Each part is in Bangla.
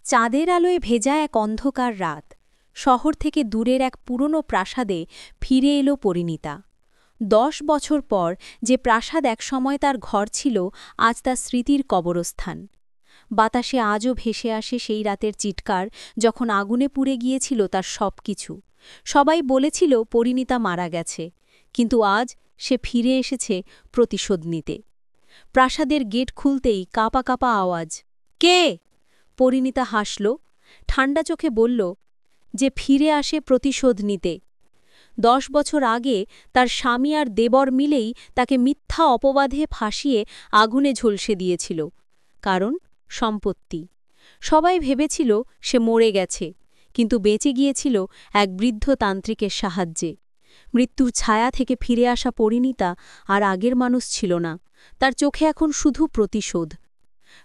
চাঁদের আলোয় ভেজা এক অন্ধকার রাত। শহর থেকে দূরের এক পুরনো প্রাসাদে ফিরে এলো পরিণীতা। 10 বছর পর যে প্রাসাদ একসময় তার ঘর ছিল, আজ তার স্মৃতির কবরস্থান। বাতাসে আজও ভেসে আসে সেই রাতের চিৎকার, যখন আগুনে পুড়ে গিয়েছিল তার সবকিছু। সবাই বলেছিল পরিণীতা মারা গেছে, কিন্তু আজ সে ফিরে এসেছে প্রতিশোধ নিতে। প্রাসাদের গেট খুলতেই কাঁপা কাঁপা আওয়াজ, কে? পরিণীতা হাসল, ঠান্ডা চোখে বলল, যে ফিরে আসে প্রতিশোধ নিতে। 10 বছর আগে তার স্বামী আর দেবর মিলেই তাকে মিথ্যা অপবাদে ফাঁসিয়ে আগুনে ঝলসে দিয়েছিল। কারণ সম্পত্তি। সবাই ভেবেছিল সে মরে গেছে, কিন্তু বেঁচে গিয়েছিল এক বৃদ্ধ তান্ত্রিকের সাহায্যে। মৃত্যুর ছায়া থেকে ফিরে আসা পরিণীতা আর আগের মানুষ ছিল না। তার চোখে এখন শুধু প্রতিশোধ।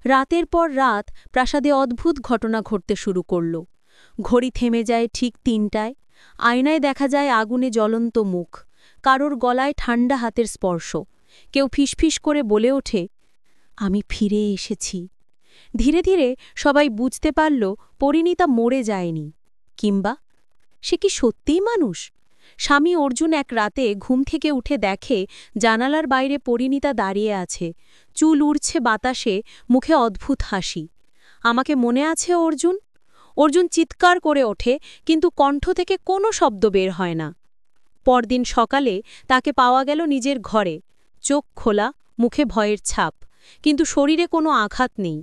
রাতের পর রাত প্রাসাদে অদ্ভুত ঘটনা ঘটতে শুরু করল। ঘড়ি থেমে যায় ঠিক 3টায়। আয়নায় দেখা যায় আগুনে জ্বলন্ত মুখ, কারোর গলায় ঠান্ডা হাতের স্পর্শ। কেউ ফিসফিস করে বলে ওঠে, আমি ফিরে এসেছি। ধীরে ধীরে সবাই বুঝতে পারল পরিণীতা মরে যায়নি। কিংবা সে কি সত্যিই মানুষ? স্বামী অর্জুন এক রাতে ঘুম থেকে উঠে দেখে জানালার বাইরে পরিণীতা দাঁড়িয়ে আছে, চুল উড়ছে বাতাসে, মুখে অদ্ভুত হাসি। আমাকে মনে আছে অর্জুন? অর্জুন চিৎকার করে ওঠে, কিন্তু কণ্ঠ থেকে কোনো শব্দ বের হয় না। পরদিন সকালে তাকে পাওয়া গেল নিজের ঘরে, চোখ খোলা, মুখে ভয়ের ছাপ, কিন্তু শরীরে কোনো আঘাত নেই।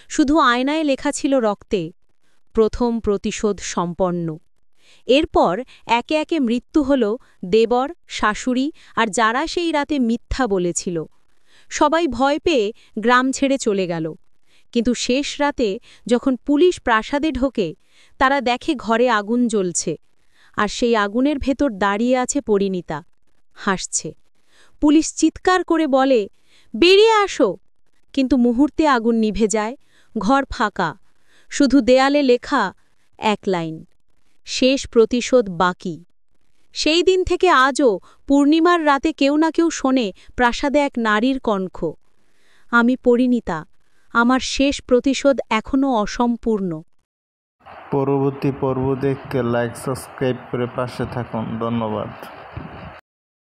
শুধু আয়নায় লেখা ছিল রক্তে, প্রথম প্রতিশোধ সম্পন্ন। এরপর একে একে মৃত্যু হল দেবর, শাশুড়ি আর যারা সেই রাতে মিথ্যা বলেছিল। সবাই ভয় পেয়ে গ্রাম ছেড়ে চলে গেল। কিন্তু শেষ রাতে যখন পুলিশ প্রাসাদে ঢোকে, তারা দেখে ঘরে আগুন জ্বলছে, আর সেই আগুনের ভেতর দাঁড়িয়ে আছে পরিণীতা, হাসছে। পুলিশ চিৎকার করে বলে, বেরিয়ে আসো! কিন্তু মুহূর্তে আগুন নিভে যায়, ঘর ফাঁকা, শুধু দেয়ালে লেখা এক লাইন, শেষ প্রতিশোধ বাকি। সেই দিন থেকে আজও পূর্ণিমার রাতে কেউ না কেউ শোনে প্রাসাদে এক নারীর কণ্ঠ, আমি পরিণীতা, আমার শেষ প্রতিশোধ এখনও অসম্পূর্ণ। পরবর্তী পর্ব দেখতে লাইক সাবস্ক্রাইব করে পাশে থাকুন। ধন্যবাদ।